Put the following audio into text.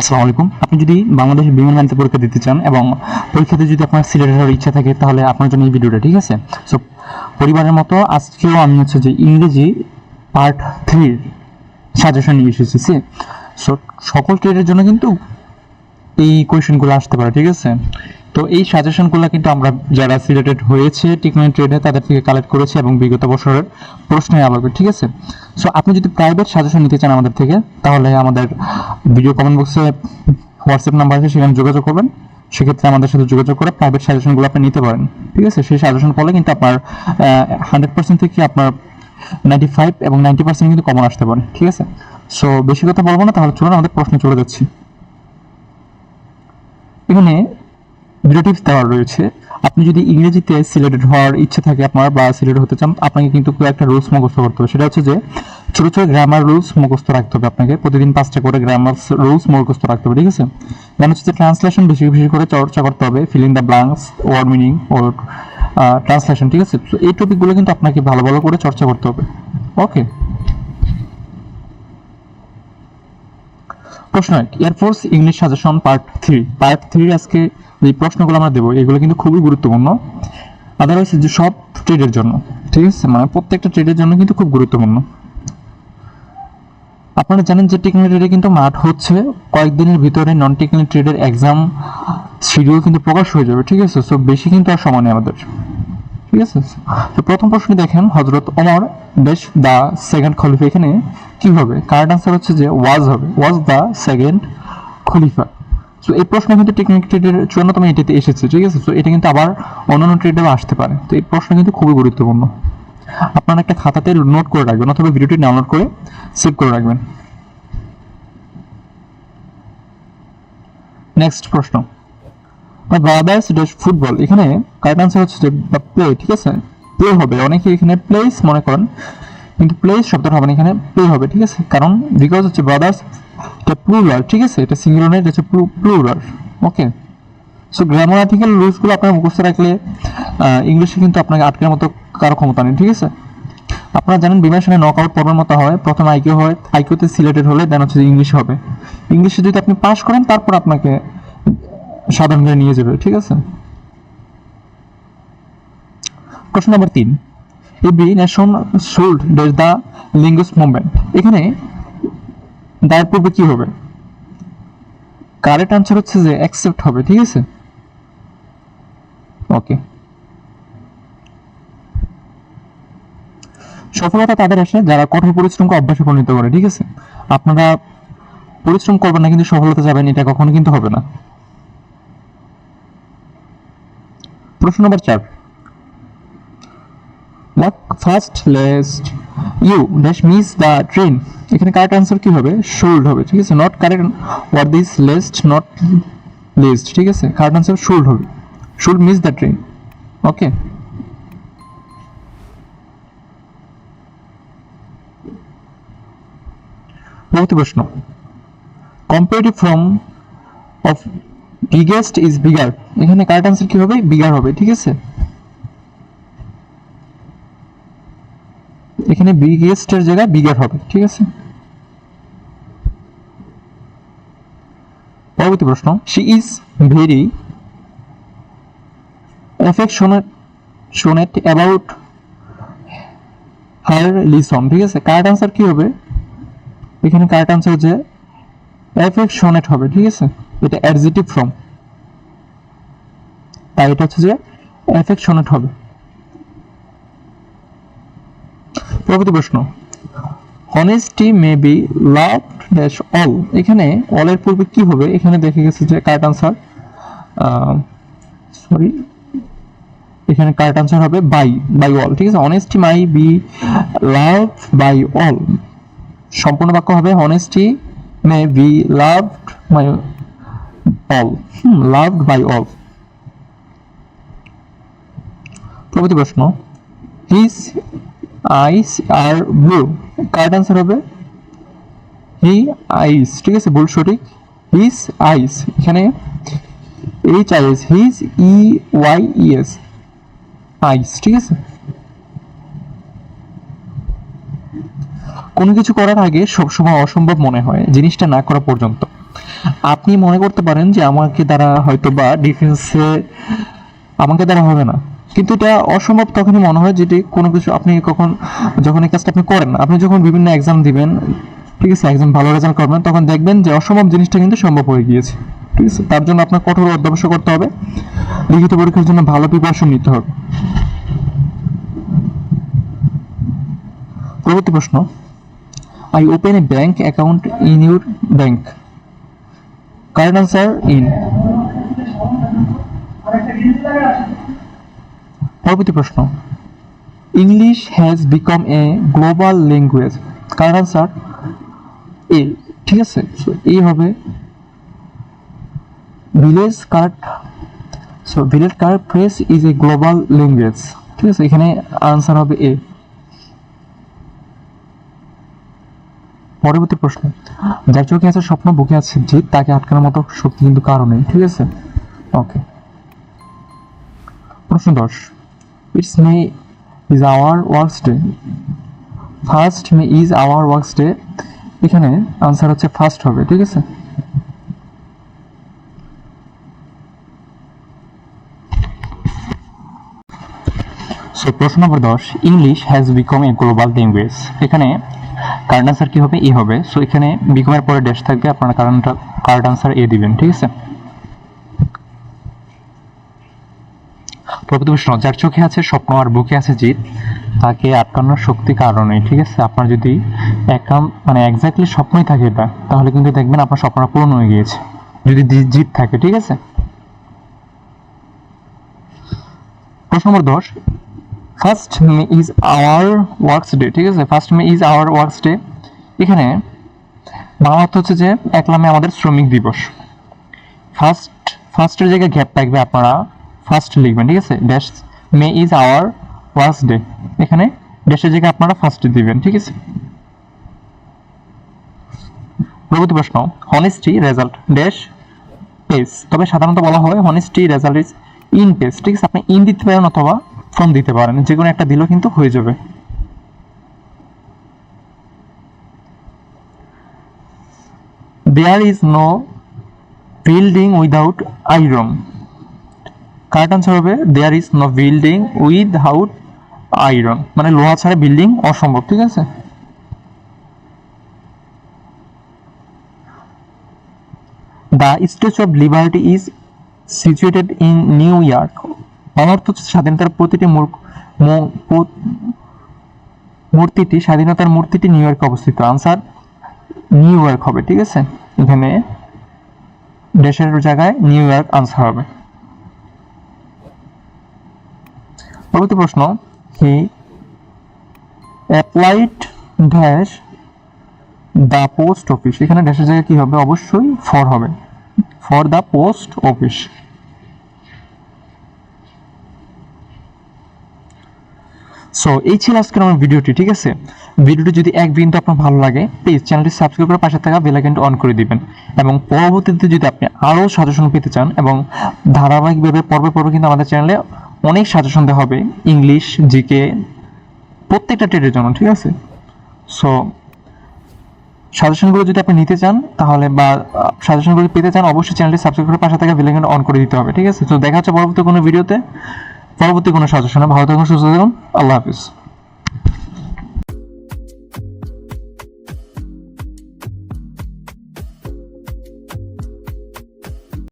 আসসালামু আলাইকুম। আপনি যদি বাংলাদেশ বিমান বাহিনীতে পরীক্ষা দিতে চান এবং পরীক্ষাতে যদি আপনার সিলেক্ট হওয়ার ইচ্ছা থাকে তাহলে আপনার জন্য এই ভিডিওটা, ঠিক আছে? সো পরিবারের মতো আজকেও আমি হচ্ছে যে ইংরেজি পার্ট 3 সাজেশন নিয়ে এসেছি। সো সকল ট্রেডের জন্য কিন্তু এই কোয়েশ্চেনগুলো আসতে পারে, ঠিক আছে? তো এই সাজেশনগুলো কিন্তু আমরা যারা সিলেক্টেড হয়েছে টেকনিক্যাল ট্রেডে তাদের থেকে কালেক্ট করেছি এবং বিগত বছরের প্রশ্নের আলোকে, ঠিক আছে? সো আপনি যদি প্রাইভেট সাজেশন নিতে চান আমাদের থেকে তাহলে আমাদের ভিডিও কমেন্ট বক্সে হোয়াটসঅ্যাপ নাম্বার আছে, সেখানে যোগাযোগ করবেন। সেক্ষেত্রে আমাদের সাথে যোগাযোগ করে প্রাইভেট সাজেশনগুলো আপনি নিতে পারেন, ঠিক আছে? সেই সাজেশন পড়লে কিন্তু আপনার 100% থেকে আপনার 95 এবং 90% কিন্তু কমন আসতে পারে, ঠিক আছে? সো বেশি কথা বলবো না, তাহলে চলুন আমাদের প্রশ্নে চলে যাচ্ছি। এখানে ভিডিও টিপস দেওয়া রয়েছে। আপনি যদি ইংরেজিতে সিলেক্টেড হওয়ার ইচ্ছে থাকে আপনার বা সিলেক্ট হতে চান, আপনাকে কিন্তু একটা রুলস মুখস্থ করতে হবে। সেটা হচ্ছে যে ছোট ছোট গ্রামার রুলস মুখস্থ রাখতে হবে আপনাকে। প্রতিদিন 5টা করে গ্রামার রুলস মুখস্থ রাখতে হবে, ঠিক আছে? দেন হচ্ছে যে ট্রান্সলেশন বেশি বেশি করে চর্চা করতে হবে। Filling the blanks, word meaning ও ট্রান্সলেশন, ঠিক আছে? তো এই টপিকগুলো কিন্তু আপনাকে ভালো ভালো করে চর্চা করতে হবে। ওকে, প্রশ্ন 1, এয়ারফোর্স ইংলিশ সাজেশন পার্ট 3 আজকে যে প্রশ্নগুলো আমরা দেবো এগুলো কিন্তু খুবই গুরুত্বপূর্ণ। আদারওয়াইজ যে সব ট্রেডের জন্য, ঠিক আছে? মানে প্রত্যেকটা ট্রেডের জন্য কিন্তু খুব গুরুত্বপূর্ণ। আপনারা জানেন যে টেকনিক্যাল ট্রেডে কিন্তু মাঠ হচ্ছে কয়েকদিনের ভিতরে নন টেকনিক্যাল ট্রেডের এক্সাম শিডিউল কিন্তু প্রকাশ হয়ে যাবে, ঠিক আছে? সো বেশি কিন্তু আর সময় নেই আমাদের, ঠিক আছে? তো প্রথম প্রশ্ন দেখেন, হযরত ওমর ড্যাশ দা সেকেন্ড খলিফা, এখানে কি হবে? কারেক্ট আনসার হচ্ছে যে ওয়াজ দা সেকেন্ড খলিফা। সো এই প্রশ্ন কিন্তু টেকনিক্যাল ট্রেডের 54তম এটাতে এসেছে, ঠিক আছে? সো এটা কিন্তু আবার অন্যান্য ট্রেডেও আসতে পারে। তো এই প্রশ্ন কিন্তু খুবই গুরুত্বপূর্ণ। আপনারা একটা খাতাতে নোট করে রাখবেন অথবা ভিডিওটি ডাউনলোড করে সেভ করে রাখবেন। নেক্সট প্রশ্ন, ব্রাদার্স ড্যাশ ফুটবল, এখানে কারেক্ট আনসার হচ্ছে যে প্লে, ঠিক আছে? প্লে হবে। অনেকে এখানে প্লেস মনে করেন, কিন্তু প্লেস শব্দটা হবে না, এখানে প্লে হবে, ঠিক আছে? কারণ বিকজ হচ্ছে ব্রাদার্স এটা প্লুরাল, ঠিক আছে? এটা সিঙ্গুলার নয়, এটা হচ্ছে প্লুরাল। ওকে, সো গ্রামাটিক্যাল রুলসগুলো আপনার মুখস্থ রাখলে ইংলিশে কিন্তু আপনাকে আটকের মতো কারো ক্ষমতা নেই, ঠিক আছে? আপনারা জানেন বিমান সেনা নকআউট পর্বের মতো হয়। প্রথমে আইকিউ হয়, আইকিউতে সিলেক্টেড হলে দেন হচ্ছে ইংলিশ হবে। ইংলিশে যদি আপনি পাস করেন তারপর আপনাকে সাধারণ জ্ঞানে নিয়ে যাবে, ঠিক আছে? প্রশ্ন নম্বর 3, every nation should dash the linguist movement, এখানে দায়ের পূর্বে কি হবে? কারেক্ট আনসার হচ্ছে যে অ্যাকসেপ্ট হবে, ঠিক আছে? ওকে, সফলতা তাদের আসে যারা কঠোর পরিশ্রমকে অভ্যাসে পরিণত করে, ঠিক আছে? আপনারা পরিশ্রম করবেন না কিন্তু সফলতা যাবেন, এটা কখনো কিন্তু হবে না। প্রশ্ন number 4, walk fast lest you dash miss the train, এখানে কারেক্ট আনসার কি হবে? শুড হবে, ঠিক আছে? Not correct what this lest not lest, ঠিক আছে? কারেক্ট আনসার শুড হবে, should miss the train. Okay, পরবর্তী প্রশ্ন, comparative form of biggest is bigger, এখানে কারেক্ট আনসার কি হবে? বিগার হবে, ঠিক আছে? এখানে বিগেস্ট এর জায়গায় বিগার হবে, ঠিক আছে? পরবর্তী প্রশ্ন, she is very affectionate about her listen, ঠিক আছে? কারেক্ট আনসার কি হবে? এখানে কারেক্ট আনসার হচ্ছে অ্যাফেকশনেট হবে, ঠিক আছে? এটা অ্যাডজেক্টিভ ফর্ম, তাই এটা হচ্ছে যে অ্যাফেকশনেট হবে। পরবর্তী প্রশ্ন, honesty may be loved dash all, এখানে all এর পূর্বে কি হবে? এখানে দেখে গেছে যে কারেক্ট আনসার সরি, এখানে কারেক্ট আনসার হবে বাই অল, ঠিক আছে? honesty may be loved by all, সম্পূর্ণ বাক্য হবে honesty may be loved by all, loved by all। পরবর্তী প্রশ্ন, his eyes are blue, correct answer হবে হি আইস, ঠিক আছে? ভুল সঠিক, হিজ আইস, এখানে H I S, his E Y E S, eyes, ঠিক আছে? কোনো কিছু করার আগে সবসময় অসম্ভব মনে হয় জিনিসটা না করা পর্যন্ত। আপনি মনে করতে পারেন যে আমাকে দ্বারা হয়তো বা ডিফেন্সে আমাকে দ্বারা হবে না, কিন্তু এটা অসম্ভব তখনই মনে হয় যেটি কোনো কিছু আপনি যখন এই কাজটা আপনি করেন, আপনি যখন বিভিন্ন এক্সাম দিবেন, ঠিক আছে, এক্সাম ভালো রেজাল্ট করবেন, তখন দেখবেন যে অসম্ভব জিনিসটা কিন্তু সম্ভব হয়ে গিয়েছে। ঠিক আছে, তার জন্য আপনার কঠোর অধ্যবসায় করতে হবে, লিখিত পরীক্ষার জন্য ভালো প্রিপারেশন নিতে হবে। পরবর্তী প্রশ্ন, I open a bank account in your bank, correct answer in. পরবর্তী প্রশ্ন, English has become a global language, correct answer A. ঠিক আছে, সো এই হবে ভিলেজ কারেক্ট, সো ভিলেজ correct phrase is a global language. ঠিক আছে, এখানে আনসার হবে এ। পরবর্তী প্রশ্ন, যার চোখে আছে স্বপ্ন বুকে আছে জিত, তাকে আটকানোর মতো শক্তি কিন্তু কারো নেই। ঠিক আছে, ওকে। প্রশ্ন 10, it's May is our works day, first May is our works day, এখানে আনসার হচ্ছে ফার্স্ট হবে। ঠিক আছে, সো প্রশ্ন নম্বর 10, English has BCom A global language, এখানে কারেন্ট আনসার কি হবে? এ হবে। সো এখানে বিকমের পরে ড্যাশ থাকবে, আপনারা কারেন্ট আনসার এ দিবেন। ঠিক আছে, পরবর্তী প্রশ্ন, যার চোখে আছে স্বপ্ন আর বুকে আছে জিত, তাকে আটকানোর শক্তি কারো নেই। ঠিক আছে, আপনার যদি এক্স্যাক্টলি স্বপ্নই থাকে এটা, তাহলে কিন্তু দেখবেন আপনার স্বপ্নটা পূরণ হয়ে গিয়েছে, যদি জিত থাকে। ঠিক আছে, প্রশ্ন নম্বর 10, first May is our works day. ঠিক আছে, first May is our works day, এখানে বাংলা অর্থ হচ্ছে যে 1 মে আমাদের শ্রমিক দিবস। ফার্স্টের জায়গায় গ্যাপ থাকবে, আপনারা ফার্স্ট লিখবেন। ঠিক আছে, dash May is our works day, এখানে ড্যাশের জায়গায় আপনারা ফার্স্ট দিবেন। ঠিক আছে, পরবর্তী প্রশ্ন, হনেস্টি রেজাল্ট ড্যাশ পেজ, তবে সাধারণত বলা হয় honesty result is in page. ঠিক আছে, আপনি ইন দিতে পারেন অথবা ফ্রম দিতে পারেন, যে কোনো একটা দিলেও কিন্তু হয়ে যাবে। There is no building without iron, correct answer হবে there is no building without iron, মানে লোহা ছাড়া বিল্ডিং অসম্ভব। ঠিক আছে, the Statue of Liberty is situated in New York, অর্থ হচ্ছে স্বাধীনতার স্বাধীনতার মূর্তিটি নিউ ইয়র্কে অবস্থিত, আনসার নিউ ইয়র্ক হবে। ঠিক আছে, এখানে দেশের জায়গায় নিউ ইয়র্ক আনসার হবে। পরবর্তী প্রশ্ন, he applied dash the post office, এখানে ড্যাশের জায়গায় কি হবে? অবশ্যই ফর হবে, for the post office. So এই ছিল আজকের আমার ভিডিওটি। ঠিক আছে, ভিডিওটি যদি এক বিন্দু আপনার ভালো লাগে, প্লিজ চ্যানেলটি সাবস্ক্রাইব করে পাশে থাকা বেল আইকনটি অন করে দিবেন, এবং পরবর্তীতে যদি আপনি আরও সাজেশন পেতে চান, এবং ধারাবাহিকভাবে পর্বে কিন্তু আমাদের চ্যানেলে অনেক সাজেশন দেওয়া হবে, ইংলিশ, জিকে, প্রত্যেকটা ট্রেডের জন্য। ঠিক আছে, সো সাজেশনগুলো যদি আপনি নিতে চান, তাহলে বা সাজেশনগুলো পেতে চান, অবশ্যই চ্যানেলটি সাবস্ক্রাইব করে পাশে থাকা বেল আইকনটি অন করে দিতে হবে। ঠিক আছে, তো দেখা হচ্ছে পরবর্তী কোনো ভিডিওতে, পরবর্তী কোনো সাজেশনে। ভালো থাকুন, সুস্থ থাকুন, আল্লাহ হাফিজ।